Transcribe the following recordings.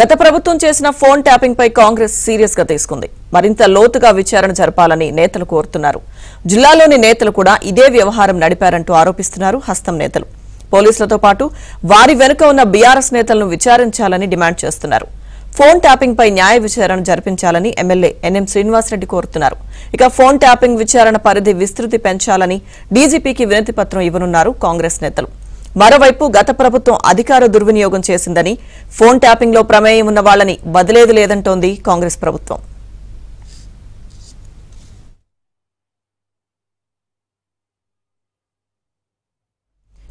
గత ప్రభుత్వం చేసిన ఫోన్ ట్యాపింగ్ పై కాంగ్రెస్ సీరియస్ గా తీసుకుంది. మరింత లోతుగా విచారణ జరపాలని నేతలు కోరుతున్నారు. జిల్లాలోని నేతలు కూడా ఇదే వ్యవహారం నడిపారంటూ ఆరోపిస్తున్నారు హస్తం నేతలు. పోలీసులతో పాటు వారి వెనుక ఉన్న బీఆర్ఎస్ నేతలను విచారించాలని డిమాండ్ చేస్తున్నారు. ఫోన్ ట్యాపింగ్ పై న్యాయ విచారణ జరిపించాలని ఎమ్మెల్యే ఎన్ఎం శ్రీనివాసరెడ్డి కోరుతున్నారు. ఇక ఫోన్ ట్యాపింగ్ విచారణ పరిధి విస్తృతి పెంచాలని డీజీపీకి వినతి పత్రం ఇవ్వనున్నారు కాంగ్రెస్ నేతలు. మరోవైపు గత ప్రభుత్వం అధికార దుర్వినియోగం చేసిందని, ఫోన్ ట్యాపింగ్ లో ప్రమేయం ఉన్న వాళ్లని వదిలేది లేదంటోంది కాంగ్రెస్ ప్రభుత్వం.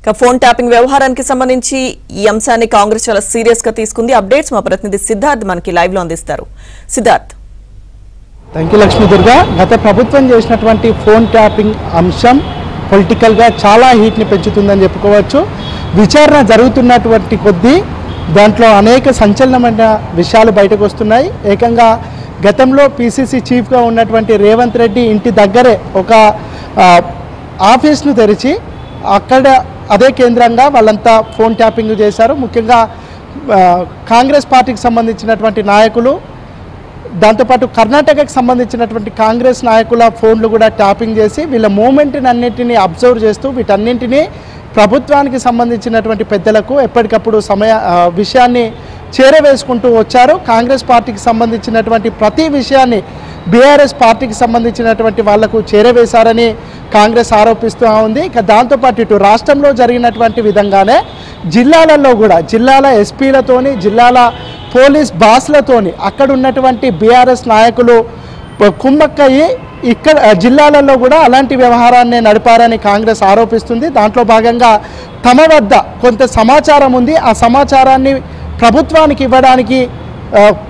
ఇక ఫోన్ ట్యాపింగ్ వ్యవహారానికి సంబంధించి ఈ అంశాన్ని కాంగ్రెస్ చాలా సీరియస్ గా తీసుకుంది. అప్డేట్స్ మా ప్రతినిధి సిద్ధార్థ్ మనకి లైవ్ లో అందిస్తారు. సిద్ధార్థ్. Thank you Lakshmi Durga. గత ప్రభుత్వం చేసినటువంటి ఫోన్ ట్యాపింగ్ అంశం పొలిటికల్గా చాలా హీట్ని పెంచుతుందని చెప్పుకోవచ్చు. విచారణ జరుగుతున్నటువంటి కొద్దీ దాంట్లో అనేక సంచలనమైన విషయాలు బయటకు వస్తున్నాయి. ఏకంగా గతంలో పీసీసీ చీఫ్గా ఉన్నటువంటి రేవంత్ రెడ్డి ఇంటి దగ్గరే ఒక ఆఫీస్ను తెరిచి అక్కడ అదే కేంద్రంగా వాళ్ళంతా ఫోన్ ట్యాపింగ్ చేశారు. ముఖ్యంగా కాంగ్రెస్ పార్టీకి సంబంధించినటువంటి నాయకులు, దాంతోపాటు కర్ణాటకకు సంబంధించినటువంటి కాంగ్రెస్ నాయకుల ఫోన్లు కూడా ట్యాపింగ్ చేసి వీళ్ళ మూమెంట్ని అన్నింటినీ అబ్జర్వ్ చేస్తూ వీటన్నింటినీ ప్రభుత్వానికి సంబంధించినటువంటి పెద్దలకు ఎప్పటికప్పుడు విషయాన్ని చేరవేసుకుంటూ వచ్చారు. కాంగ్రెస్ పార్టీకి సంబంధించినటువంటి ప్రతి విషయాన్ని బీఆర్ఎస్ పార్టీకి సంబంధించినటువంటి వాళ్లకు చేరవేశారని కాంగ్రెస్ ఆరోపిస్తూ ఉంది. ఇక దాంతోపాటు ఇటు రాష్ట్రంలో జరిగినటువంటి విధంగానే జిల్లాలలో కూడా జిల్లాల ఎస్పీలతోని, జిల్లాల పోలీస్ బాస్లతోని అక్కడ ఉన్నటువంటి బీఆర్ఎస్ నాయకులు కుమ్మక్కయ్యి ఇక్కడ జిల్లాలలో కూడా అలాంటి వ్యవహారాన్ని నడిపారని కాంగ్రెస్ ఆరోపిస్తుంది. దాంట్లో భాగంగా తమ వద్ద కొంత సమాచారం ఉంది. ఆ సమాచారాన్ని ప్రభుత్వానికి ఇవ్వడానికి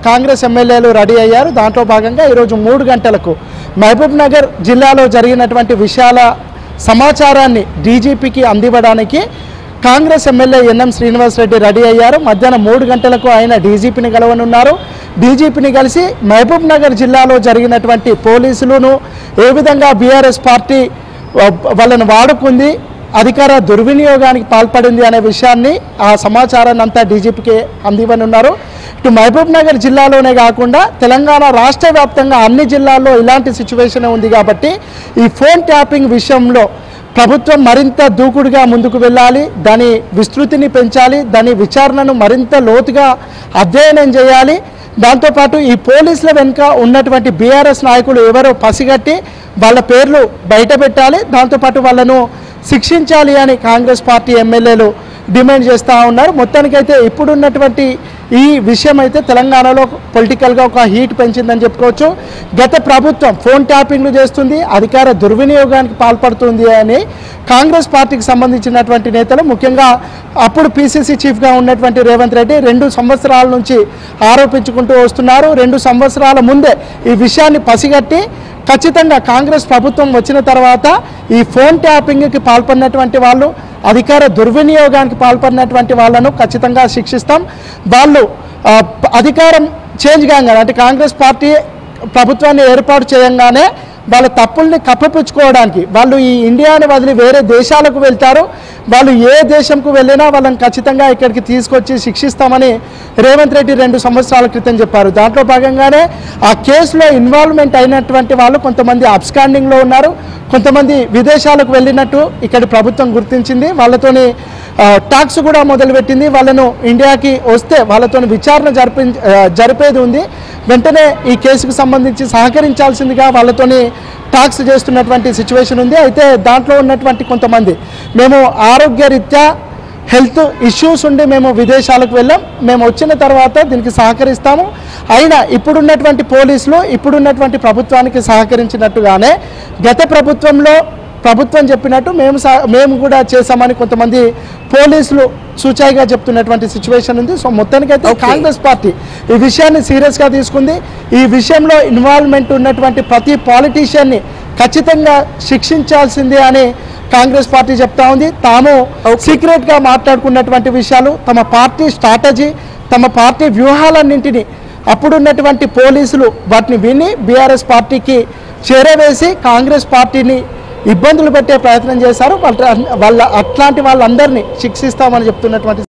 కాంగ్రెస్ ఎమ్మెల్యేలు రెడీ అయ్యారు. దాంట్లో భాగంగా ఈరోజు 3 గంటలకు మహబూబ్ నగర్ జిల్లాలో జరిగినటువంటి విషయాల సమాచారాన్ని డీజీపీకి అందివ్వడానికి Congress MLA NM Srinivasa Reddy ready అయ్యారు. మధ్యాహ్నం 3 గంటలకు ఆయన డీజీపీని కలవనున్నారు. డీజీపీని కలిసి మహబూబ్ నగర్ జిల్లాలో జరిగినటువంటి పోలీసులను ఏ విధంగా బీఆర్ఎస్ పార్టీ వాళ్ళను వాడుకుంది, అధికార దుర్వినియోగానికి పాల్పడింది అనే విషయాన్ని, ఆ సమాచారాన్ని అంతా డీజీపీకి అందివ్వనున్నారు. ఇటు మహబూబ్ నగర్ జిల్లాలోనే కాకుండా తెలంగాణ రాష్ట్ర వ్యాప్తంగా అన్ని జిల్లాల్లో ఇలాంటి సిచ్యువేషన్ ఉంది. కాబట్టి ఈ ఫోన్ ట్యాపింగ్ విషయంలో ప్రభుత్వం మరింత దూకుడుగా ముందుకు వెళ్ళాలి, దాని విస్తృతిని పెంచాలి, దాని విచారణను మరింత లోతుగా అధ్యయనం చేయాలి. దాంతోపాటు ఈ పోలీసుల వెనుక ఉన్నటువంటి బీఆర్ఎస్ నాయకులు ఎవరో పసిగట్టి వాళ్ళ పేర్లు బయట పెట్టాలి, దాంతోపాటు వాళ్ళను శిక్షించాలి అని కాంగ్రెస్ పార్టీ ఎమ్మెల్యేలు డిమాండ్ చేస్తూ ఉన్నారు. మొత్తానికైతే ఇప్పుడున్నటువంటి ఈ విషయం అయితే తెలంగాణలో పొలిటికల్గా ఒక హీట్ పెంచిందని చెప్పుకోవచ్చు. గత ప్రభుత్వం ఫోన్ ట్యాపింగ్లు చేస్తుంది, అధికార దుర్వినియోగానికి పాల్పడుతుంది అని కాంగ్రెస్ పార్టీకి సంబంధించినటువంటి నేతలు, ముఖ్యంగా అప్పుడు పీసీసీ చీఫ్గా ఉన్నటువంటి రేవంత్ రెడ్డి 2 సంవత్సరాల నుంచి ఆరోపించుకుంటూ వస్తున్నారు. 2 సంవత్సరాల ముందే ఈ విషయాన్ని పసిగట్టి ఖచ్చితంగా కాంగ్రెస్ ప్రభుత్వం వచ్చిన తర్వాత ఈ ఫోన్ ట్యాపింగ్కి పాల్పడినటువంటి వాళ్ళు, అధికార దుర్వినియోగానికి పాల్పడినటువంటి వాళ్ళను ఖచ్చితంగా శిక్షిస్తాం. వాళ్ళు అధికారం చేంజ్ కాగానే, అంటే కాంగ్రెస్ పార్టీ ప్రభుత్వాన్ని ఏర్పాటు చేయంగానే వాళ్ళ తప్పుల్ని కప్పిపుచ్చుకోవడానికి వాళ్ళు ఈ ఇండియాని వదిలి వేరే దేశాలకు వెళ్తారు. వాళ్ళు ఏ దేశంకు వెళ్ళినా వాళ్ళని ఖచ్చితంగా ఇక్కడికి తీసుకొచ్చి శిక్షిస్తామని రేవంత్ రెడ్డి 2 సంవత్సరాల క్రితం చెప్పారు. దాంట్లో భాగంగానే ఆ కేసులో ఇన్వాల్వ్మెంట్ అయినటువంటి వాళ్ళు కొంతమంది అబ్స్కాండింగ్లో ఉన్నారు, కొంతమంది విదేశాలకు వెళ్ళినట్టు ఇక్కడ ప్రభుత్వం గుర్తించింది. వాళ్ళతోని టాక్స్ కూడా మొదలుపెట్టింది. వాళ్ళను ఇండియాకి వస్తే వాళ్ళతో విచారణ జరిపేది ఉంది. వెంటనే ఈ కేసుకు సంబంధించి సహకరించాల్సిందిగా వాళ్ళతోని టాక్స్ చేస్తున్నటువంటి సిచ్యువేషన్ ఉంది. అయితే దాంట్లో ఉన్నటువంటి కొంతమంది, మేము ఆరోగ్యరీత్యా హెల్త్ ఇష్యూస్ ఉండి మేము విదేశాలకు వెళ్ళాం, మేము వచ్చిన తర్వాత దీనికి సహకరిస్తాము, అయినా ఇప్పుడున్నటువంటి పోలీసులు ఇప్పుడున్నటువంటి ప్రభుత్వానికి సహకరించినట్టుగానే గత ప్రభుత్వంలో ప్రభుత్వం చెప్పినట్టు మేము కూడా చేశామని కొంతమంది పోలీసులు సూచాయిగా చెప్తున్నటువంటి సిచ్యువేషన్ ఉంది. సో మొత్తానికైతే కాంగ్రెస్ పార్టీ ఈ విషయాన్ని సీరియస్గా తీసుకుంది. ఈ విషయంలో ఇన్వాల్వ్మెంట్ ఉన్నటువంటి ప్రతి పాలిటీషియన్ని ఖచ్చితంగా శిక్షించాల్సిందే అని కాంగ్రెస్ పార్టీ చెప్తా ఉంది. తాము సీక్రెట్గా మాట్లాడుకున్నటువంటి విషయాలు, తమ పార్టీ స్ట్రాటజీ, తమ పార్టీ వ్యూహాలన్నింటినీ అప్పుడున్నటువంటి పోలీసులు వాటిని విని బీఆర్ఎస్ పార్టీకి చేరవేసి కాంగ్రెస్ పార్టీని ఇబ్బందులు పెట్టే ప్రయత్నం చేశారు. వాళ్ళ అట్లాంటి వాళ్ళందరినీ శిక్షిస్తామని చెప్తున్నటువంటి